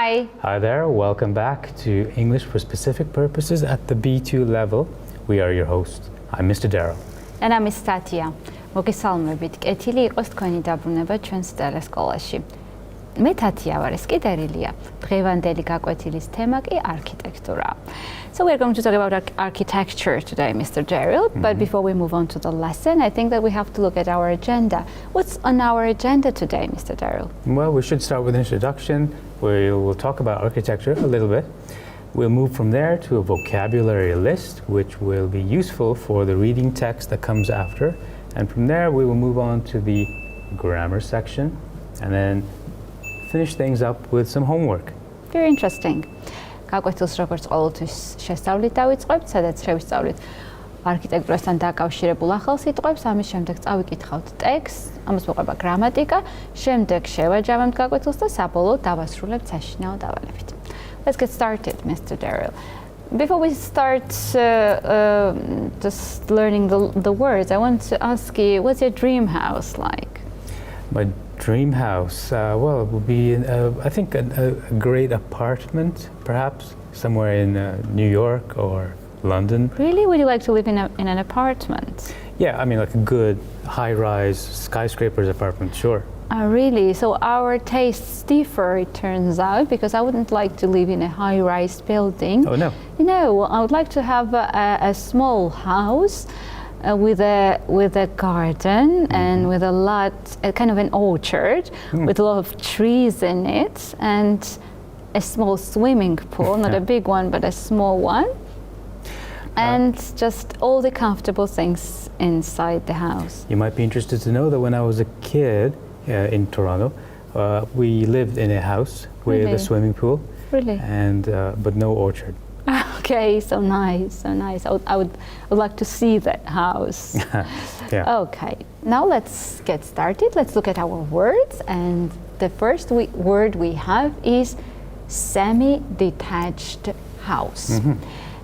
Hi. Hi there, welcome back to English for Specific Purposes at the B2 level. We are your hosts. I'm Mr. Darryl. And I'm Miss Tatia. მოგესალმებით. კეთილი იყოს თქვენი დაბრუნება ჩვენს ტელესკოლაში. მე თათია ვარ, ეს კი დერილია. დღევანდელი გაკვეთილის თემა კი არქიტექტურაა. So we're going to talk about architecture today, Mr. Darryl. But before we move on to the lesson, I think that we have to look at our agenda. What's on our agenda today, Mr. Darryl? Well, we should start with an introduction. We'll talk about architecture a little bit. We'll move from there to a vocabulary list, which will be useful for the reading text that comes after. And from there, we will move on to the grammar section and then finish things up with some homework. Very interesting. გაკვეთილს როგორც ყოველთვის შესწავლით დავიწყებთ, სადაც შევისწავლით არქიტექტურასთან დაკავშირებულ ახალ სიტყვებს, ამის შემდეგ წავიკითხავთ ტექსტს, ამას მოყვება გრამატიკა, შემდეგ შევაჯამებთ გაკვეთილს და საბოლოოდ დავასრულებთ საშინაო დავალებით. Let's get started, Mr. Darryl. Before we start just learning the words, I want to ask you, what's your dream house like? My dream house, well, it would be, I think, a great apartment, perhaps, somewhere in New York or London. Really? Would you like to live in an apartment? Yeah, I mean, like a good high-rise skyscrapers apartment, sure. Really? So our tastes differ, it turns out, because I wouldn't like to live in a high-rise building. Oh, no? No, I would like to have a small house with a garden and with a lot, kind of an orchard with a lot of trees in it and a small swimming pool, not a big one, but a small one. And just all the comfortable things inside the house. You might be interested to know that when I was a kid in Toronto, we lived in a house with a swimming pool. Really? And but no orchard. Okay, so nice, so nice. I would like to see that house. Yeah. Okay, now let's get started. Let's look at our words. And the first word we have is semi-detached house.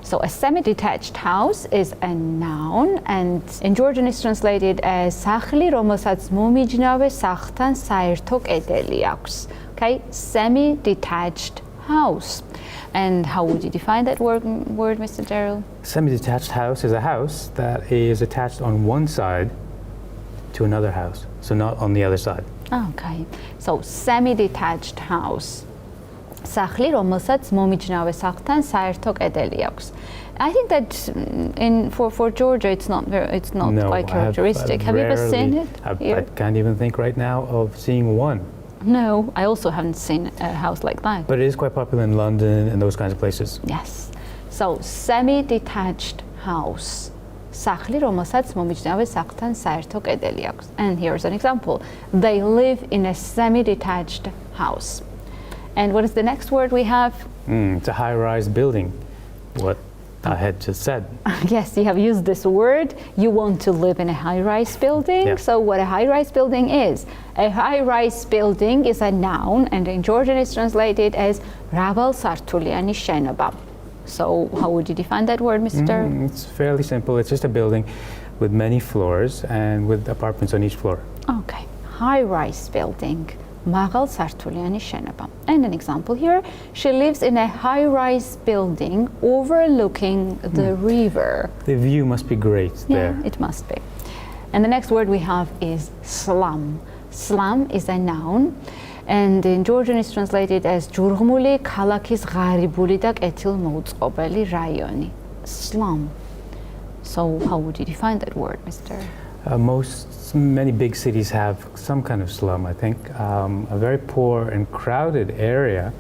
So a semi-detached house is a noun, and in Georgian it's translated as სახლი, რომელსაც მომიჯნავე სახლთან საერთო კედელი აქვს. Okay, semi-detached house. And how would you define that word, Mr. Darryl? Semi-detached house is a house that is attached on one side to another house, so not on the other side. Okay, so semi-detached house. სახლი, რომელსაც მომიჯნავე სახლთან საერთო კედელი აქვს. I think that for Georgia it's not quite characteristic. Have you ever seen it? I can't even think right now of seeing one. No, I also haven't seen a house like that. But it is quite popular in London and those kinds of places. Yes. So semi-detached house. სახლი, რომელსაც მომიჯნავე სახლთან საერთო კედელი აქვს. And here's an example. They live in a semi-detached house. And what is the next word we have? It's a high-rise building. What I had just said. Yes, you have used this word. You want to live in a high-rise building. Yeah. So what a high-rise building is? A high-rise building is a noun, and in Georgian it's translated as მრავალსართულიანი შენობა. So how would you define that word, Mr.? It's fairly simple. It's just a building with many floors and with apartments on each floor. Okay, high-rise building. მაღალსართულიანი შენობა. And an example here, she lives in a high-rise building overlooking the river. The view must be great there. Yeah, it must be. And the next word we have is slum. Slum is a noun, and in Georgian it's translated as ჯურღმული ქალაქის ღარიბული და კეთილმოუწყობელი რაიონი. Slum. So how would you define that word, Mr.? Many big cities have some kind of slum, I think. A very poor and crowded area,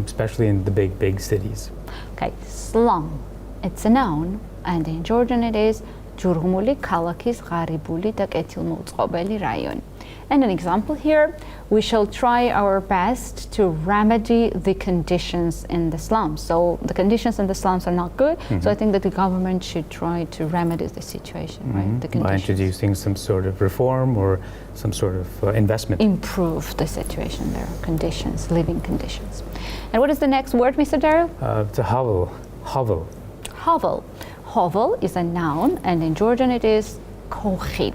especially in the big cities. Okay, slum. It's a noun, and in Georgian it is ჯურღმული ქალაქის ღარიბული და კეთილმოუწყობელი რაიონი. And an example here, we shall try our best to remedy the conditions in the slums. So the conditions in the slums are not good, so I think that the government should try to remedy the situation, right? The conditions. By introducing some sort of reform or some sort of investment. Improve the situation there, conditions, living conditions. And what is the next word, Mr. Darryl? It's a hovel. Hovel. Hovel. Hovel is a noun, and in Georgian it is kochi.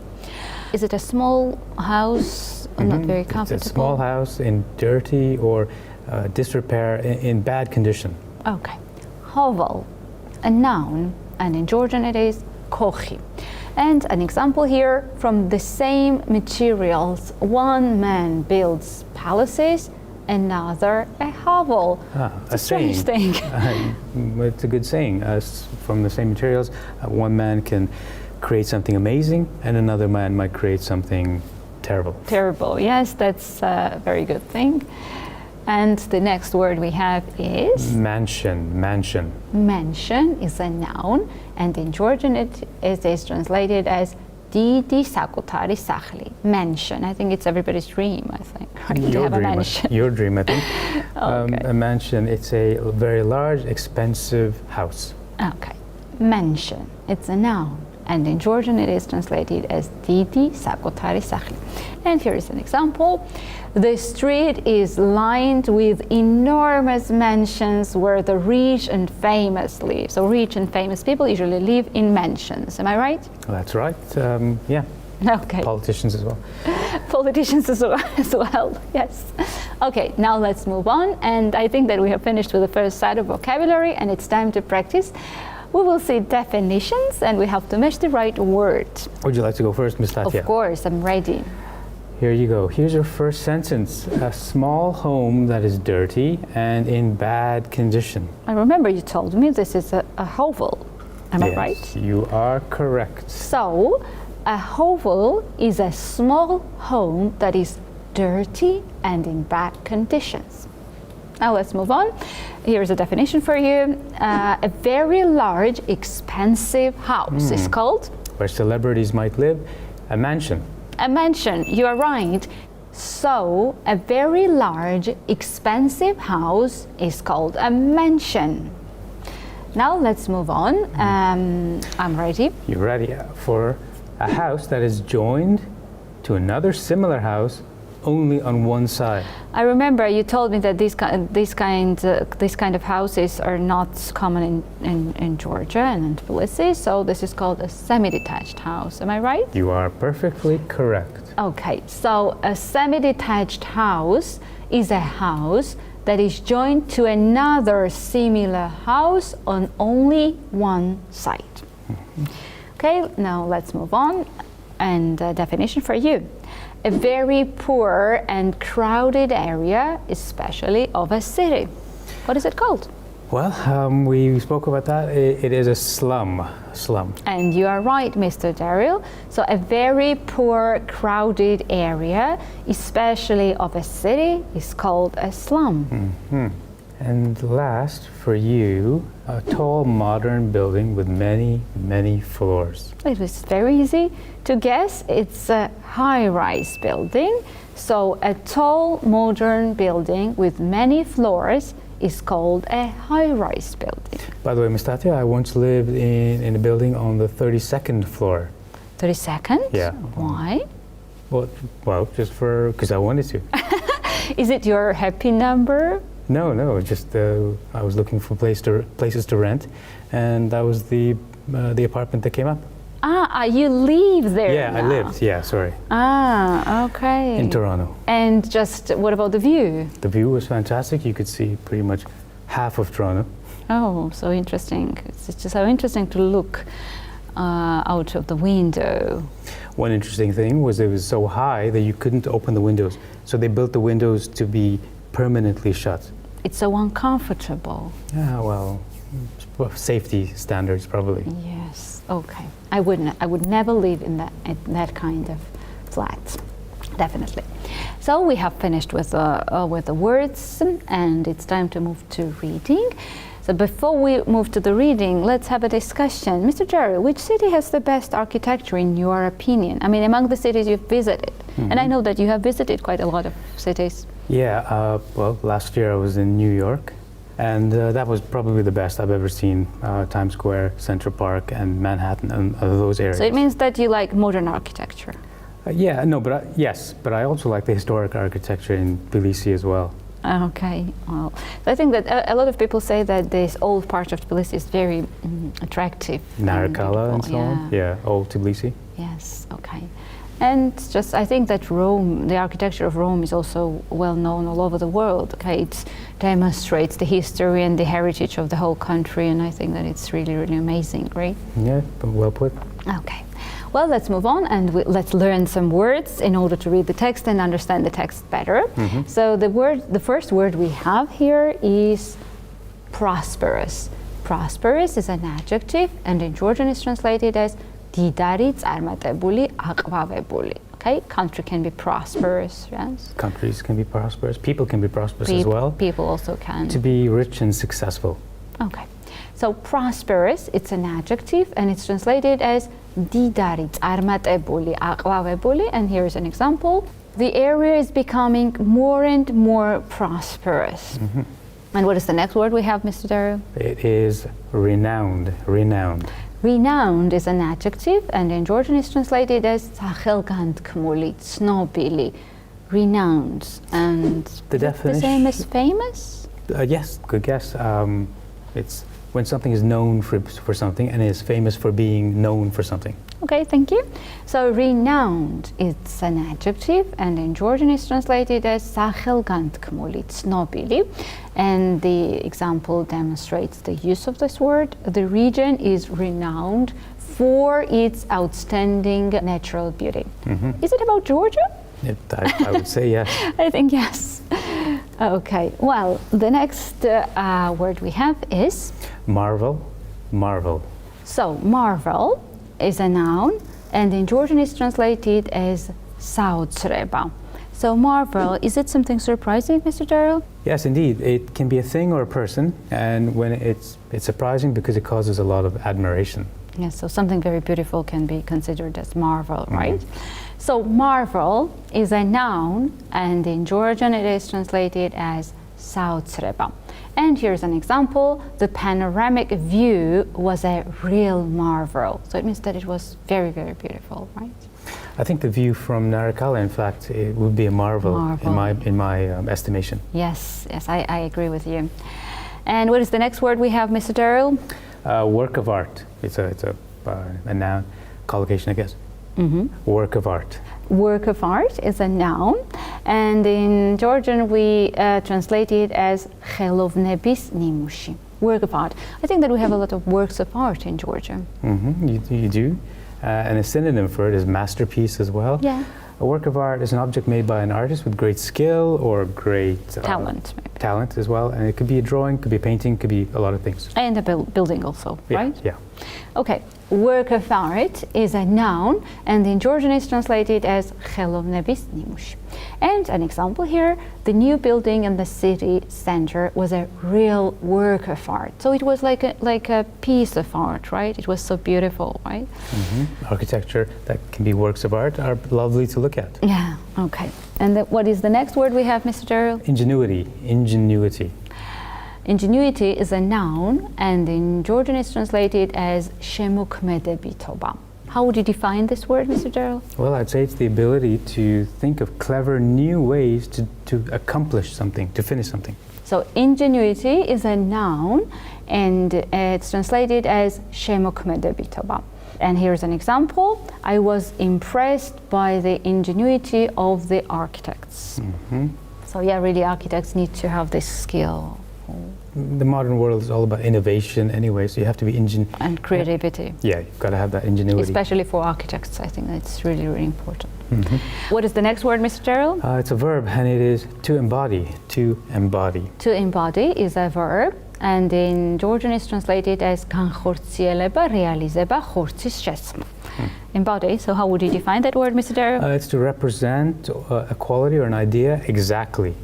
Is it a small house, not very comfortable? It's a small house in dirty or disrepair, in bad condition. Okay. Hovel, a noun, and in Georgian it is kochi. And an example here, from the same materials, one man builds palaces, another a hovel. A strange saying. thing. It's a good saying. From the same materials, one man can create something amazing, and another man might create something terrible. Terrible, yes, that's a very good thing. And the next word we have is? Mansion. Mansion. Mansion is a noun, and in Georgian it is translated as Didi Sakutari Sahli. Mansion. I think it's everybody's dream, I think, right? To have a mansion. Your dream, I think. Okay. A mansion, it's a very large, expensive house. Okay. Mansion. It's a noun, and in Georgian it is translated as Didi Sakutari Sahli. And here is an example. The street is lined with enormous mansions where the rich and famous live. So rich and famous people usually live in mansions. Am I right? That's right. Yeah. Okay. Politicians as well. Politicians as well, yes. Okay, now let's move on. And I think that we have finished with the first side of vocabulary, and it's time to practice. We will see definitions, and we have to match the right word. Would you like to go first, Ms. Tatia? Of course, I'm ready. Here you go. Here's your first sentence. A small home that is dirty and in bad condition. I remember you told me this is a hovel. Am I right? Yes, you are correct. So, a hovel is a small home that is dirty and in bad conditions. Now let's move on. Here's a definition for you. A very large, expensive house is called? Where celebrities might live, a mansion. A mansion, you are right. So, a very large, expensive house is called a mansion. Now let's move on. I'm ready. You're ready for a house that is joined to another similar house only on one side. I remember you told me that this kind of houses are not common in Georgia and in Tbilisi, so this is called a semi-detached house. Am I right? You are perfectly correct. Okay, so a semi-detached house is a house that is joined to another similar house on only one side. Okay, now let's move on. And definition for you. A very poor and crowded area, especially of a city. What is it called? Well, we spoke about that. It is a slum. And you are right, Mr. Daryl. So a very poor, crowded area, especially of a city, is called a slum. Mm-hmm. And last, for you, a tall, modern building with many, many floors. It was very easy to guess. It's a high-rise building. So a tall, modern building with many floors is called a high-rise building. By the way, Ms. Tatia, I once lived in a building on the 32nd floor. 32nd? Yeah. Why? Well, just because I wanted to. Is it your happy number? No, just I was looking for places to rent, and that was the apartment that came up. You live there Yeah, now. I lived, sorry. Okay. In Toronto. And just, what about the view? The view was fantastic. You could see pretty much half of Toronto. Oh, so interesting. It's just so interesting to look out of the window. One interesting thing was it was so high that you couldn't open the windows. So they built the windows to be permanently shut. It's so uncomfortable. Yeah, well, safety standards probably. Yes. Okay. I would never live in that kind of flat. Definitely. So we have finished with the words, and it's time to move to reading. So before we move to the reading, let's have a discussion. Mr. Jerry, which city has the best architecture in your opinion? I mean, among the cities you've visited, and I know that you have visited quite a lot of cities. Yeah, well, last year I was in New York, and that was probably the best I've ever seen. Times Square, Central Park, and Manhattan, and those areas. So it means that you like modern architecture. Yes, but I also like the historic architecture in Tbilisi as well. Okay, well, I think that a lot of people say that this old part of Tbilisi is very attractive. Narikala and so yeah. on. Yeah, old Tbilisi. Yes, okay. And just, I think that Rome, the architecture of Rome is also well known all over the world. Okay, it demonstrates the history and the heritage of the whole country, and I think that it's really, really amazing, right? Yeah, but well put. Okay. Well, let's move on and let's learn some words in order to read the text and understand the text better. So the first word we have here is prosperous. Prosperous is an adjective, and in Georgian is translated as didari tsarmatebuli aqvavebuli. Okay, country can be prosperous, yes. Countries can be prosperous. People can be prosperous as well. People also can. To be rich and successful. Okay, so prosperous, it's an adjective, and it's translated as didari tsarmatebuli aqvavebuli. And here's an example. The area is becoming more and more prosperous. And what is the next word we have, Mr. Dario? It is renowned. Renowned. Renowned is an adjective, and in Georgian is translated as სახელგანთქმული, ცნობილი, renowned. And The is it definition- the same as famous? Yes, good guess. It's when something is known for something and is famous for being known for something. Okay, thank you. So renowned, it's an adjective, and in Georgian is translated as სახელგანთქმული, ცნობილი. And the example demonstrates the use of this word. The region is renowned for its outstanding natural beauty. Is it about Georgia? I would say yes. I think yes. Okay, well, the next word we have is, Marvel. Marvel. so marvel is a noun, and in Georgian is translated as საოცრება. So marvel, is it something surprising, Mr. Daryl? Yes, indeed. It can be a thing or a person, and when it's surprising because it causes a lot of admiration. Yes, so something very beautiful can be considered as marvel, right? So marvel is a noun, and in Georgian it is translated as საოცრება. And here's an example. The panoramic view was a real marvel. So it means that it was very, very beautiful, right? I think the view from Narikala, in fact, it would be a marvel. In my estimation. Yes, yes, I agree with you. And what is the next word we have, Mr. Daryl? Work of art. It's a noun, collocation, I guess. Work of art. Work of art is a noun, and in Georgian we translate it as ხელოვნების ნიმუში. Work of art. I think that we have a lot of works of art in Georgia. You do. And a synonym for it is masterpiece as well. Yeah. A work of art is an object made by an artist with great skill or great Talent, maybe. talent as well. And it could be a drawing, could be a painting, could be a lot of things. And a building also, right? Yeah. Okay, work of art is a noun, and in Georgian is translated as ხელოვნების ნიმუში. And an example here, the new building in the city center was a real work of art. So it was like a piece of art, right? It was so beautiful, right? Architecture that can be works of art are lovely to look at. Yeah, okay. And what is the next word we have, Mr. Daryl? Ingenuity. Ingenuity. Ingenuity is a noun, and in Georgian it's translated as შემოქმედებითობა. How would you define this word, Mr. Daryl? Well, I'd say it's the ability to think of clever new ways to accomplish something, to finish something. So ingenuity is a noun, and it's translated as შემოქმედებითობა. And here's an example. I was impressed by the ingenuity of the architects. So yeah, really architects need to have this skill. The modern world is all about innovation anyway, so you have to be And creativity. Yeah, you've got to have that ingenuity. Especially for architects, I think that's really, really important. What is the next word, Mr. Daryl? It's a verb, and it is to embody. To embody. To embody is a verb, and in Georgian it's translated as განხორციელება, რეალიზება, ხორცის შესხმა. Embody, so how would you define that word, Mr. Daryl? It's to represent a quality or an idea exactly.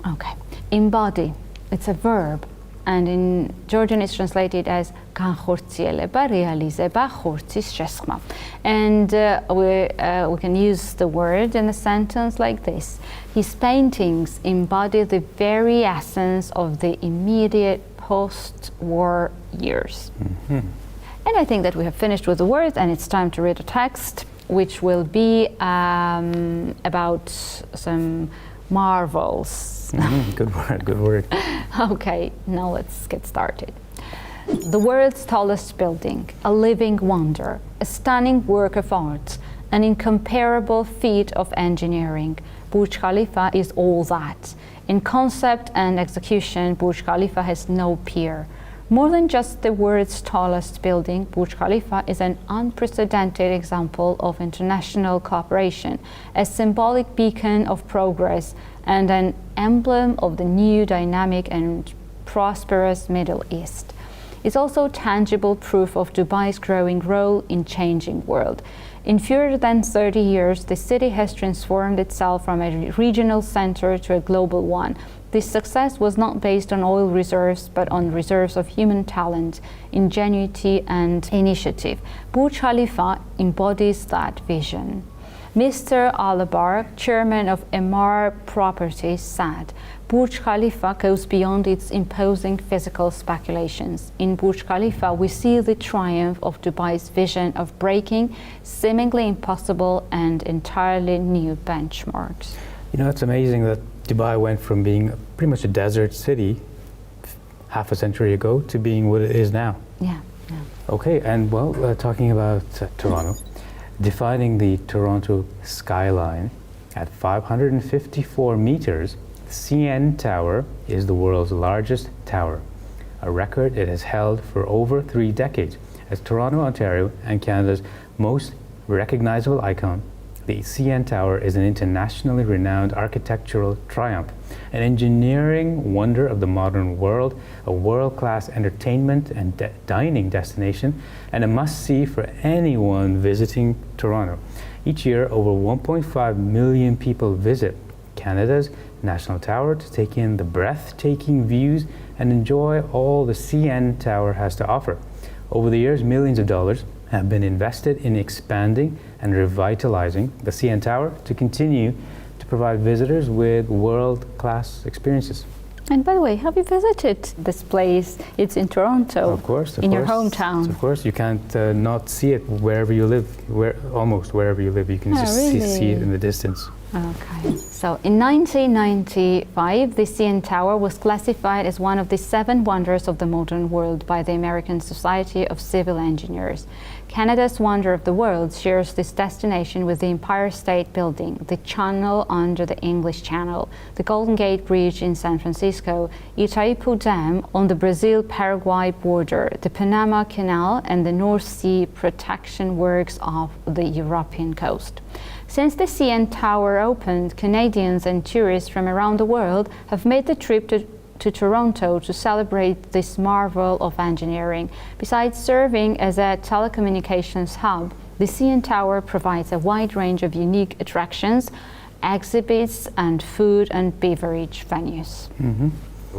Okay. Embody, it's a verb, and in Georgian it's translated as განხორციელება, რეალიზება, ხორცის შესხმა. And we can use the word in a sentence like this. His paintings embody the very essence of the immediate post-war years. And I think that we have finished with the words, and it's time to read a text, which will be about some marvels. Good word, good word. Okay, now let's get started. The world's tallest building, a living wonder, a stunning work of art, an incomparable feat of engineering. Burj Khalifa is all that. In concept and execution, Burj Khalifa has no peer. More than just the world's tallest building, Burj Khalifa is an unprecedented example of international cooperation, a symbolic beacon of progress, and an emblem of the new, dynamic, and prosperous Middle East. It's also tangible proof of Dubai's growing role in changing world. In fewer than 30 years, the city has transformed itself from a regional center to a global one. This success was not based on oil reserves, but on reserves of human talent, ingenuity, and initiative. Burj Khalifa embodies that vision. Mr. Alabar, chairman of Emaar Properties, said, Burj Khalifa goes beyond its imposing physical speculations. In Burj Khalifa, we see the triumph of Dubai's vision of breaking seemingly impossible and entirely new benchmarks. You know, it's amazing that Dubai went from being pretty much a desert city half a century ago to being what it is now. Yeah. Okay, and well, talking about Toronto, defining the Toronto skyline at 554 meters, the CN Tower is the world's largest tower, a record it has held for over 3 decades. As Toronto, Ontario, and Canada's most recognizable icon, the CN Tower is an internationally renowned architectural triumph, an engineering wonder of the modern world, a world-class entertainment and dining destination, and a must-see for anyone visiting Toronto. Each year, over 1.5 million people visit Canada's National Tower to take in the breathtaking views and enjoy all the CN Tower has to offer. Over the years, millions of dollars have been invested in expanding and revitalizing the CN Tower to continue to provide visitors with world-class experiences. And by the way, have you visited this place? It's in Toronto. Of course. In your hometown. Of course. You can't not see it wherever you live, almost wherever you live. You can just see it in the distance. Okay. So in 1995, the CN Tower was classified as one of the 7 wonders of the modern world by the American Society of Civil Engineers. Canada's Wonder of the World shares this destination with the Empire State Building, the Channel under the English Channel, the Golden Gate Bridge in San Francisco, Itaipu Dam on the Brazil-Paraguay border, the Panama Canal, and the North Sea protection works off the European coast. Since the CN Tower opened, Canadians and tourists from around the world have made the trip to Toronto to celebrate this marvel of engineering. Besides serving as a telecommunications hub, the CN Tower provides a wide range of unique attractions, exhibits, and food and beverage venues. Mm-hmm.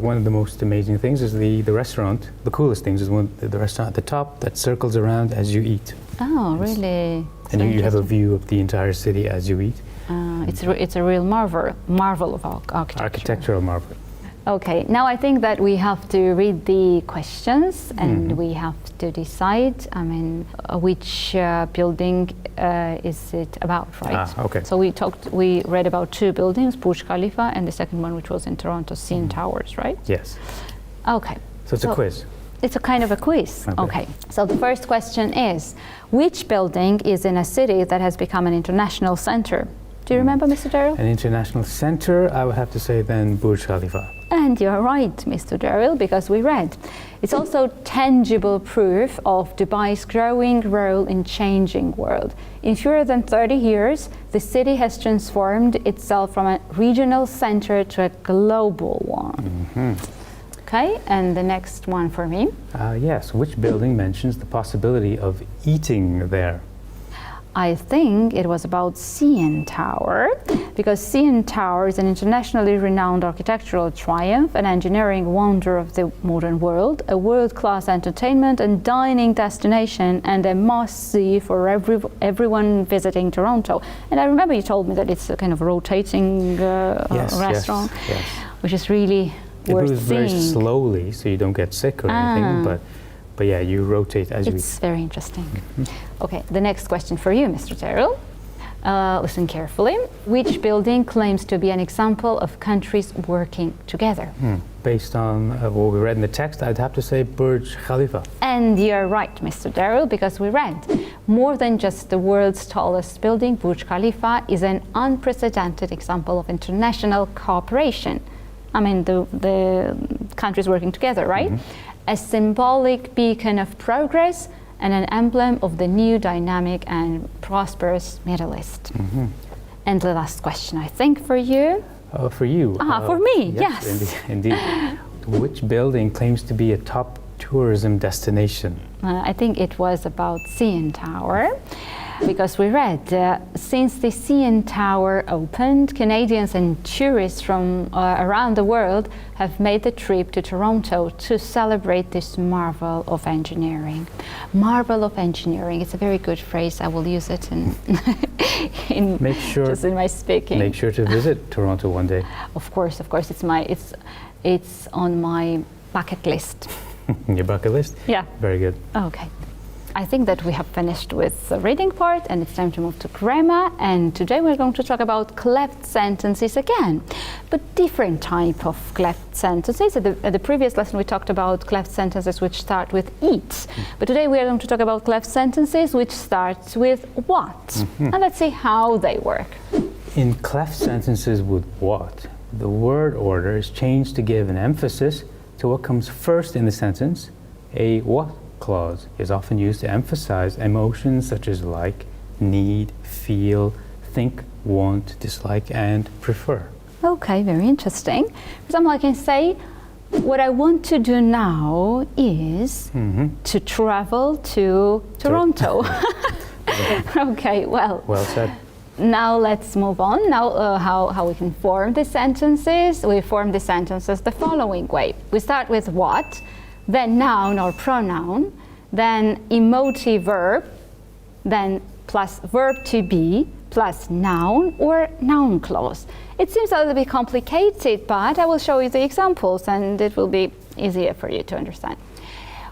One of the most amazing things is the restaurant. The coolest things is the restaurant at the top that circles around as you eat. Oh, really? And you have a view of the entire city as you eat. It's a real marvel of architecture. Architectural marvel. Okay, now I think that we have to read the questions and we have to decide, which building is it about, right? Okay. So we read about 2 buildings, Burj Khalifa and the second one, which was in Toronto, CN Towers, right? Yes. Okay. So it's a quiz. It's a kind of a quiz. Okay. So the first question is, which building is in a city that has become an international center? Do you remember, Mr. Daryl? An international center, I would have to say then Burj Khalifa. And you're right, Mr. Daryl, because we read. It's also tangible proof of Dubai's growing role in changing world. In fewer than 30 years, the city has transformed itself from a regional center to a global one. Okay, and the next one for me. Yes, which building mentions the possibility of eating there? I think it was about CN Tower, because CN Tower is an internationally renowned architectural triumph, an engineering wonder of the modern world, a world-class entertainment and dining destination, and a must-see for everyone visiting Toronto. And I remember you told me that it's a kind of rotating restaurant, yes. which is really worth moves seeing. very slowly, so you don't get sick or anything, but yeah, you rotate as you eat. It's very interesting. Okay, the next question for you, Mr. Terrell. Listen carefully. Which building claims to be an example of countries working together? Based on what we read in the text, I'd have to say Burj Khalifa. And you're right, Mr. Darrell, because we read, more than just the world's tallest building, Burj Khalifa is an unprecedented example of international cooperation. I mean, the countries working together, right? A symbolic beacon of progress and an emblem of the new dynamic and prosperous Middle East. And the last question, I think, for you. For you. For me, yes. Indeed. Which building claims to be a top tourism destination? I think it was about CN Tower, because we read, since the CN Tower opened, Canadians and tourists from around the world have made the trip to Toronto to celebrate this marvel of engineering. Marvel of engineering, it's a very good phrase. I will use it just in my speaking. Make sure to visit Toronto one day. Of course, it's on my bucket list. Your bucket list? Yeah. Very good. Okay. I think that we have finished with the reading part and it's time to move to grammar, and today we're going to talk about cleft sentences again, but different type of cleft sentences. At the previous lesson we talked about cleft sentences which start with eat, but today we are going to talk about cleft sentences which start with what, and let's see how they work. In cleft sentences with what, the word order is changed to give an emphasis to what comes first in the sentence. A what clause is often used to emphasize emotions such as like, need, feel, think, want, dislike, and prefer. Okay, very interesting. For example, I can say, what I want to do now is to travel to Toronto. Okay, well said. Now let's move on. Now how we can form the sentences. We form the sentences the following way. We start with what, then noun or pronoun, then emotive verb, then plus verb to be, plus noun or noun clause. It seems a little bit complicated, but I will show you the examples and it will be easier for you to understand.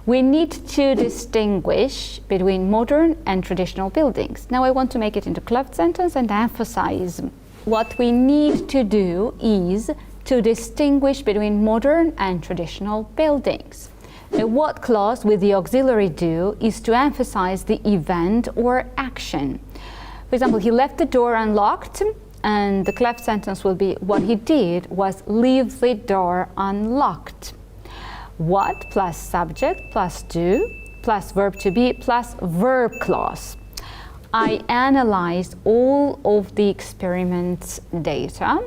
We need to distinguish between modern and traditional buildings. Now I want to make it into cleft sentence and emphasize what we need to do is to distinguish between modern and traditional buildings. The what clause with the auxiliary do is to emphasize the event or action. For example, he left the door unlocked, and the cleft sentence will be what he did was leave the door unlocked. What plus subject plus do plus verb to be plus verb clause. I analyzed all of the experiment data,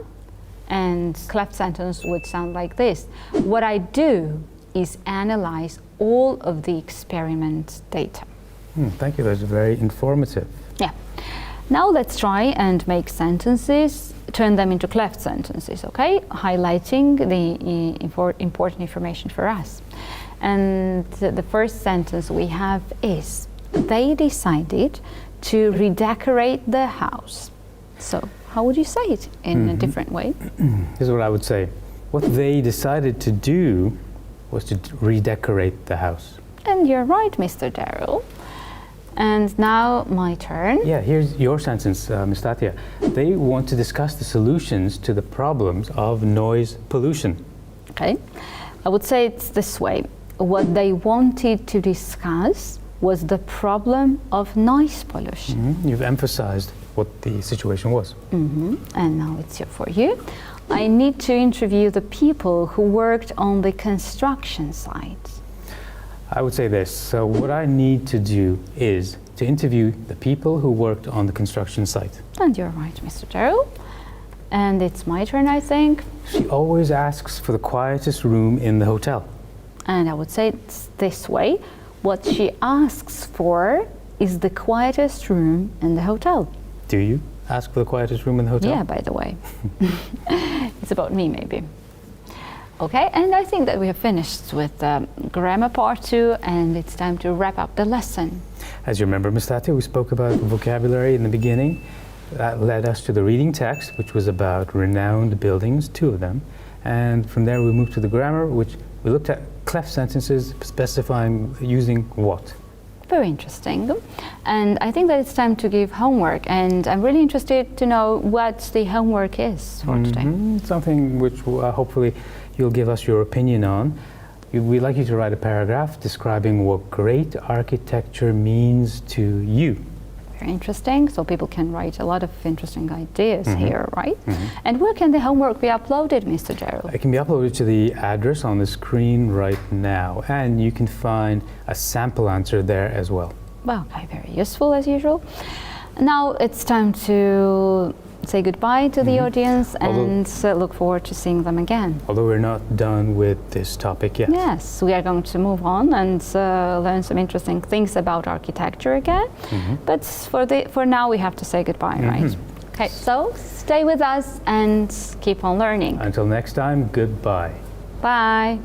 and cleft sentence would sound like this. What I do is analyze all of the experiment data. Thank you, that's very informative. Yeah. Now let's try and make sentences, turn them into cleft sentences, okay? Highlighting the important information for us. And the first sentence we have is, they decided to redecorate the house. So how would you say it in a different way? Here's what I would say. What they decided to do was to redecorate the house. And you're right, Mr. Darrell. And now my turn. Yeah, here's your sentence, Ms. Tatia. They want to discuss the solutions to the problems of noise pollution. Okay, I would say it's this way. What they wanted to discuss was the problem of noise pollution. You've emphasized what the situation was. And now it's for you. I need to interview the people who worked on the construction site. I would say this. So what I need to do is to interview the people who worked on the construction site. And you're right, Mr. Darrell. And it's my turn, I think. She always asks for the quietest room in the hotel. And I would say it's this way. What she asks for is the quietest room in the hotel. Do you ask for the quietest room in the hotel? Yeah, by the way. It's about me, maybe. Okay, and I think that we have finished with grammar part 2, and it's time to wrap up the lesson. As you remember, Ms. Tatia, we spoke about vocabulary in the beginning. That led us to the reading text, which was about renowned buildings, 2 of them. And from there we moved to the grammar, which we looked at cleft sentences specifying using what. Very interesting. And I think that it's time to give homework. And I'm really interested to know what the homework is for today. Something which hopefully you'll give us your opinion on. We'd like you to write a paragraph describing what great architecture means to you. Very interesting. So people can write a lot of interesting ideas here, right? And where can the homework be uploaded, Mr. Gerald? It can be uploaded to the address on the screen right now, and you can find a sample answer there as well. Well, okay, very useful as usual. Now it's time to say goodbye to the audience and look forward to seeing them again. Although we're not done with this topic yet. Yes, we are going to move on and learn some interesting things about architecture again. But for now, we have to say goodbye, right? Okay, so stay with us and keep on learning. Until next time, goodbye. Bye.